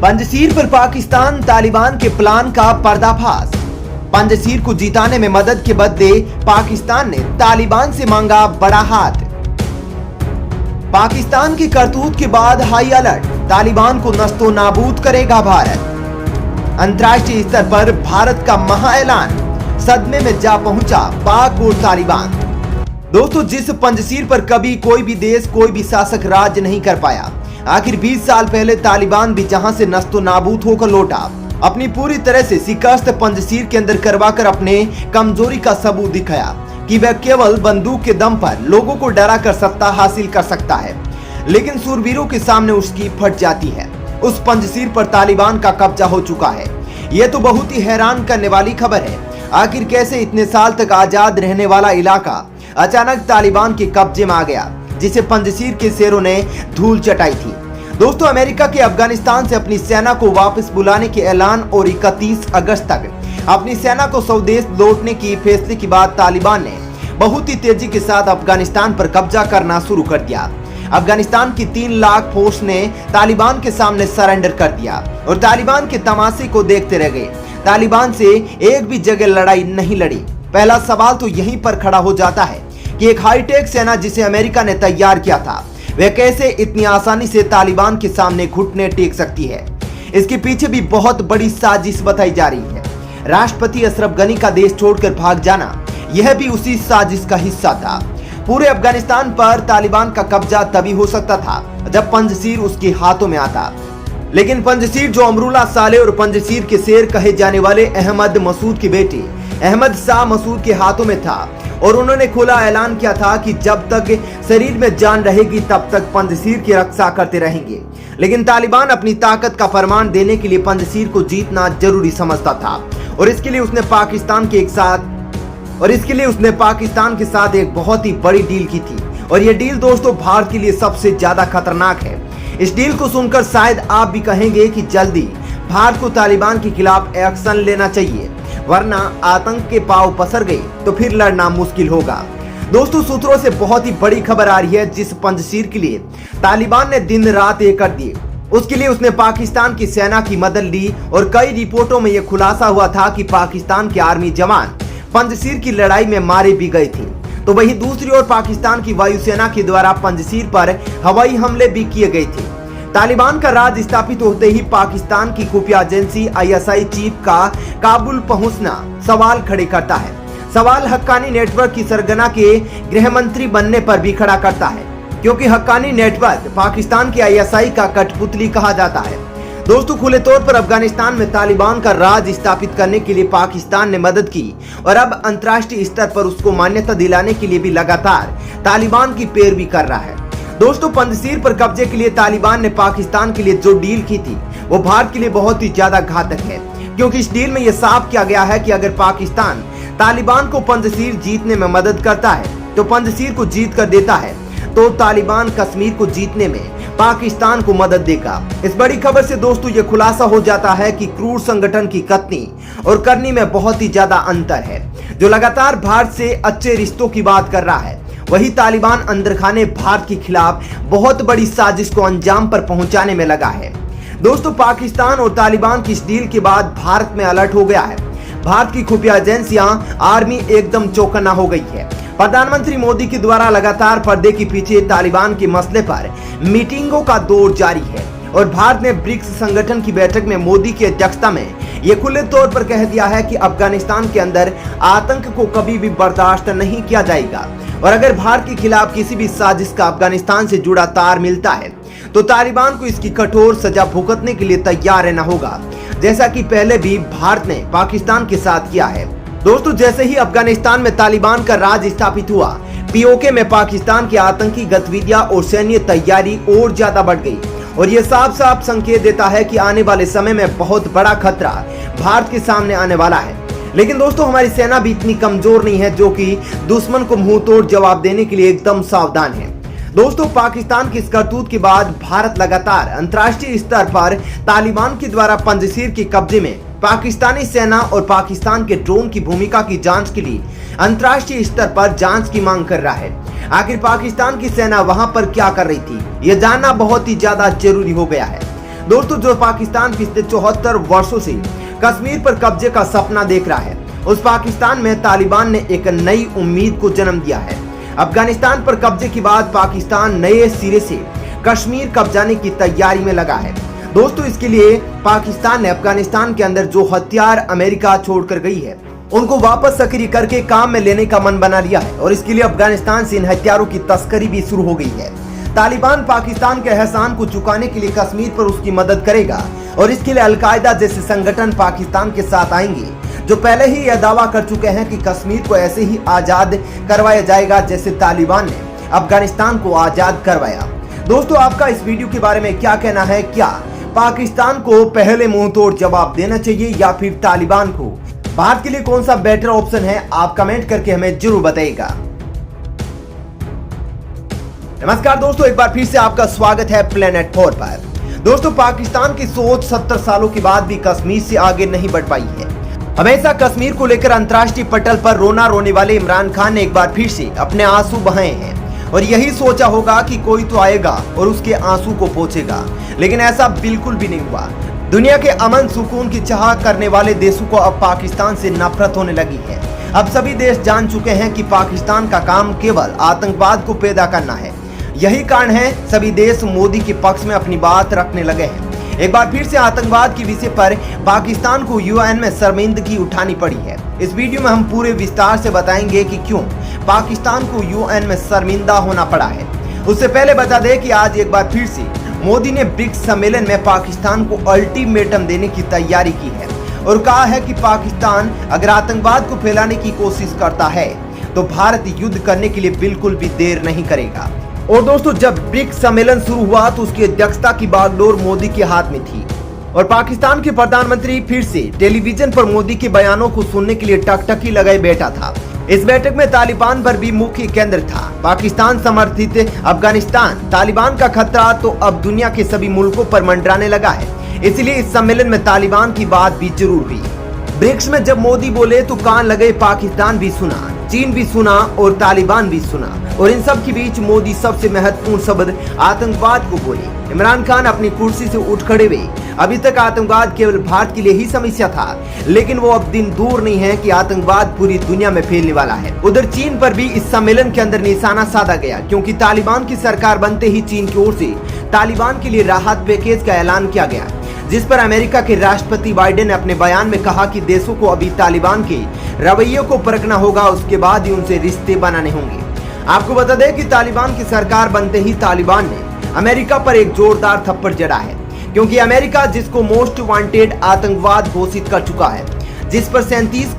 पंजशीर पर पाकिस्तान तालिबान के प्लान का पर्दाफाश। पंजशीर को जिताने में मदद के बदले पाकिस्तान ने तालिबान से मांगा बड़ा हाथ। पाकिस्तान की करतूत के बाद हाई अलर्ट, तालिबान को नस्तो नाबूद करेगा भारत। अंतर्राष्ट्रीय स्तर पर भारत का महाऐलान, सदमे में जा पहुंचा पाक और तालिबान। दोस्तों, जिस पंजशीर पर कभी कोई भी देश, कोई भी शासक राज नहीं कर पाया, आखिर 20 साल पहले तालिबान भी जहां से नस्तो नाबूद होकर लौटा, अपनी पूरी तरह से शिकस्त पंजशीर के अंदर करवाकर अपने कमजोरी का सबूत दिखाया कि वह केवल बंदूक के दम पर लोगों को डरा कर सत्ता हासिल कर सकता है, लेकिन सूरवीरों के सामने उसकी फट जाती है। उस पंजशीर पर तालिबान का कब्जा हो चुका है। यह तो बहुत ही हैरान करने वाली खबर है। आखिर कैसे इतने साल तक आजाद रहने वाला इलाका अचानक तालिबान के कब्जे में आ गया, जिसे पंजशीर के शेरों ने धूल चटाई थी। दोस्तों, अमेरिका के अफगानिस्तान से अपनी सेना को वापस बुलाने के ऐलान और 31 अगस्त तक अपनी सेना को स्वदेश लौटने की फैसले के बाद तालिबान ने बहुत ही तेजी के साथ अफगानिस्तान पर कब्जा करना शुरू कर दिया। अफगानिस्तान की 3 लाख फोर्स ने तालिबान के सामने सरेंडर कर दिया और तालिबान के तमाशे को देखते रह गए। तालिबान से एक भी जगह लड़ाई नहीं लड़ी। पहला सवाल तो यहीं पर खड़ा हो जाता है कि एक हाईटेक सेना जिसे अमेरिका ने तैयार किया था, वह कैसे इतनी आसानी से तालिबान के सामने घुटने टेक सकती है। इसके पीछे भी बहुत बड़ी साजिश बताई जा रही है। राष्ट्रपति अशरफ गनी का देश छोड़कर भाग जाना, यह भी उसी साजिश का हिस्सा था। पूरे अफगानिस्तान पर तालिबान का कब्जा तभी हो सकता था जब पंजशीर उसके हाथों में आता, लेकिन पंजशीर जो अमरुल्ला साले और पंजशीर के शेर कहे जाने वाले अहमद मसूद के बेटे अहमद शाह मसूद के हाथों में था और उन्होंने खुला ऐलान किया था कि जब तक शरीर में जान रहेगी तब तक पंजशीर की रक्षा करते रहेंगे। लेकिन तालिबान अपनी ताकत का प्रमाण देने के लिए पंजशीर को जीतना जरूरी समझता था और इसके लिए उसने पाकिस्तान के साथ एक बहुत ही बड़ी डील की थी। और यह डील दोस्तों भारत के लिए सबसे ज्यादा खतरनाक है। इस डील को सुनकर शायद आप भी कहेंगे कि जल्दी भारत को तालिबान के खिलाफ एक्शन लेना चाहिए, वरना आतंक के पांव पसर गए तो फिर लड़ना मुश्किल होगा। दोस्तों, सूत्रों से बहुत ही बड़ी खबर आ रही है। जिस पंजशीर के लिए तालिबान ने दिन रात एक कर दिए, उसके लिए उसने पाकिस्तान की सेना की मदद ली और कई रिपोर्टों में यह खुलासा हुआ था कि पाकिस्तान के आर्मी जवान पंजशीर की लड़ाई में मारे भी गए थे। तो वहीं दूसरी ओर पाकिस्तान की वायुसेना के द्वारा पंजशीर पर हवाई हमले भी किए गए थे। तालिबान का राज स्थापित होते ही पाकिस्तान की खुफिया एजेंसी ISI चीफ का काबुल पहुंचना सवाल खड़े करता है। सवाल हक्कानी नेटवर्क की सरगना के गृह मंत्री बनने पर भी खड़ा करता है, क्योंकि हक्कानी नेटवर्क पाकिस्तान के ISI का कठपुतली कहा जाता है। दोस्तों, खुले तौर पर अफगानिस्तान में तालिबान का राज स्थापित करने के लिए पाकिस्तान ने मदद की और अब अंतर्राष्ट्रीय स्तर पर उसको मान्यता दिलाने के लिए भी लगातार तालिबान की पैरवी कर रहा है। दोस्तों, पंजशीर पर कब्जे के लिए तालिबान ने पाकिस्तान के लिए जो डील की थी वो भारत के लिए बहुत ही ज्यादा घातक है, क्योंकि इस डील में यह साफ किया गया है कि अगर पाकिस्तान तालिबान को पंजशीर जीतने में मदद करता है, तो पंजशीर को जीत कर देता है, तो तालिबान कश्मीर को जीतने में पाकिस्तान को मदद देगा। इस बड़ी खबर से दोस्तों ये खुलासा हो जाता है कि क्रूर संगठन की कथनी और करनी में बहुत ही ज्यादा अंतर है। जो लगातार भारत से अच्छे रिश्तों की बात कर रहा है, वही तालिबान अंदर खाने भारत के खिलाफ बहुत बड़ी साजिश को अंजाम पर पहुंचाने में लगा है। दोस्तों, पाकिस्तान और तालिबान की इस डील के बाद भारत में अलर्ट हो गया है। भारत की खुफिया एजेंसियां, आर्मी एकदम चौकन्ना हो गई है। प्रधानमंत्री मोदी के द्वारा लगातार पर्दे के पीछे तालिबान के मसले पर मीटिंगों का दौर जारी है और भारत ने ब्रिक्स संगठन की बैठक में मोदी की अध्यक्षता में यह खुले तौर पर कह दिया है कि अफगानिस्तान के अंदर आतंक को कभी भी बर्दाश्त नहीं किया जाएगा और अगर भारत के खिलाफ किसी भी साजिश का अफगानिस्तान से जुड़ा तार मिलता है तो तालिबान को इसकी कठोर सजा भुगतने के लिए तैयार रहना होगा, जैसा कि पहले भी भारत ने पाकिस्तान के साथ किया है। दोस्तों, जैसे ही अफगानिस्तान में तालिबान का राज स्थापित हुआ, POK में पाकिस्तान की आतंकी गतिविधियां और सैन्य तैयारी और ज्यादा बढ़ गई और ये साफ साफ संकेत देता है कि आने वाले समय में बहुत बड़ा खतरा भारत के सामने आने वाला है। लेकिन दोस्तों, हमारी सेना भी इतनी कमजोर नहीं है जो कि दुश्मन को मुंह तोड़ जवाब देने के लिए एकदम सावधान है। दोस्तों, पाकिस्तान की इस करतूत के बाद भारत लगातार अंतर्राष्ट्रीय स्तर पर तालिबान के द्वारा पंजशीर के कब्जे में पाकिस्तानी सेना और पाकिस्तान के ड्रोन की भूमिका की जांच के लिए अंतर्राष्ट्रीय स्तर पर जांच की मांग कर रहा है। आखिर पाकिस्तान की सेना वहां पर क्या कर रही थी, यह जानना बहुत ही ज्यादा जरूरी हो गया है। दोस्तों, जो पाकिस्तान पिछले 74 वर्षों से कश्मीर पर कब्जे का सपना देख रहा है, उस पाकिस्तान में तालिबान ने एक नई उम्मीद को जन्म दिया है। अफगानिस्तान पर कब्जे के बाद पाकिस्तान नए सिरे से कश्मीर कब्जाने की तैयारी में लगा है। दोस्तों, इसके लिए पाकिस्तान ने अफगानिस्तान के अंदर जो हथियार अमेरिका छोड़कर गई है, उनको वापस सक्रिय करके काम में लेने का मन बना लिया है और इसके लिए अफगानिस्तान से इन हथियारों की तस्करी भी शुरू हो गई है। तालिबान पाकिस्तान के एहसान को चुकाने के लिए कश्मीर पर उसकी मदद करेगा और इसके लिए अलकायदा जैसे संगठन पाकिस्तान के साथ आएंगे, जो पहले ही यह दावा कर चुके हैं कि कश्मीर को ऐसे ही आजाद करवाया जाएगा जैसे तालिबान ने अफगानिस्तान को आजाद करवाया। दोस्तों, आपका इस वीडियो के बारे में क्या कहना है? क्या पाकिस्तान को पहले मुंह तोड़ जवाब देना चाहिए या फिर तालिबान को? भारत के लिए कौन सा बेटर ऑप्शन है? आप कमेंट करके हमें जरूर बताइएगा। नमस्कार दोस्तों, एक बार फिर से आपका स्वागत है प्लेनेट 4 पर। दोस्तों, पाकिस्तान की सोच 70 सालों के बाद भी कश्मीर से आगे नहीं बढ़ पाई है। हमेशा कश्मीर को लेकर अंतर्राष्ट्रीय पटल पर रोने वाले इमरान खान ने एक बार फिर से अपने आंसू बहाए हैं और यही सोचा होगा कि कोई तो आएगा और उसके आंसू को पोंछेगा, लेकिन ऐसा बिल्कुल भी नहीं हुआ। दुनिया के अमन सुकून की चाह करने वाले देशों को अब पाकिस्तान से नफरत होने लगी है। अब सभी देश जान चुके हैं कि पाकिस्तान का काम केवल आतंकवाद को पैदा करना है। यही कारण है सभी देश मोदी के पक्ष में अपनी बात रखने लगे हैं। एक बार फिर से आतंकवाद के विषय पर पाकिस्तान को यूएन में शर्मिंदगी उठानी पड़ी है। इस वीडियो में हम पूरे विस्तार से बताएंगे कि क्यों पाकिस्तान को यूएन में शर्मिंदा होना पड़ा है। उससे पहले बता दें कि आज एक बार फिर से मोदी ने ब्रिक्स सम्मेलन में पाकिस्तान को अल्टीमेटम देने की तैयारी की है और कहा है कि पाकिस्तान अगर आतंकवाद को फैलाने की कोशिश करता है तो भारत युद्ध करने के लिए बिल्कुल भी देर नहीं करेगा। और दोस्तों, जब ब्रिक्स सम्मेलन शुरू हुआ तो उसकी अध्यक्षता की बागडोर मोदी के हाथ में थी और पाकिस्तान के प्रधानमंत्री फिर से टेलीविजन पर मोदी के बयानों को सुनने के लिए टकटकी लगाए बैठा था। इस बैठक में तालिबान पर भी मुख्य केंद्र था। पाकिस्तान समर्थित अफगानिस्तान तालिबान का खतरा तो अब दुनिया के सभी मुल्कों पर मंडराने लगा है, इसलिए इस सम्मेलन में तालिबान की बात भी जरूर हुई। ब्रिक्स में जब मोदी बोले तो कान लगे, पाकिस्तान भी सुना, चीन भी सुना और तालिबान भी सुना, और इन सब के बीच मोदी सबसे महत्वपूर्ण शब्द आतंकवाद को बोले। इमरान खान अपनी कुर्सी से उठ खड़े हुए। अभी तक आतंकवाद केवल भारत के लिए ही समस्या था, लेकिन वो अब दिन दूर नहीं है कि आतंकवाद पूरी दुनिया में फैलने वाला है। उधर चीन पर भी इस सम्मेलन के अंदर निशाना साधा गया, क्योंकि तालिबान की सरकार बनते ही चीन की ओर से तालिबान के लिए राहत पैकेज का ऐलान किया गया, जिस पर अमेरिका के राष्ट्रपति बाइडेन ने अपने बयान में कहा कि देशों को अभी तालिबान के रवैये को परखना होगा, उसके बाद ही उनसे रिश्ते बनाने होंगे। आपको बता दें कि तालिबान की सरकार बनते ही तालिबान ने अमेरिका पर एक जोरदार थप्पड़ जड़ा है, क्योंकि अमेरिका जिसको मोस्ट वांटेड आतंकवाद घोषित कर चुका है, जिस पर 37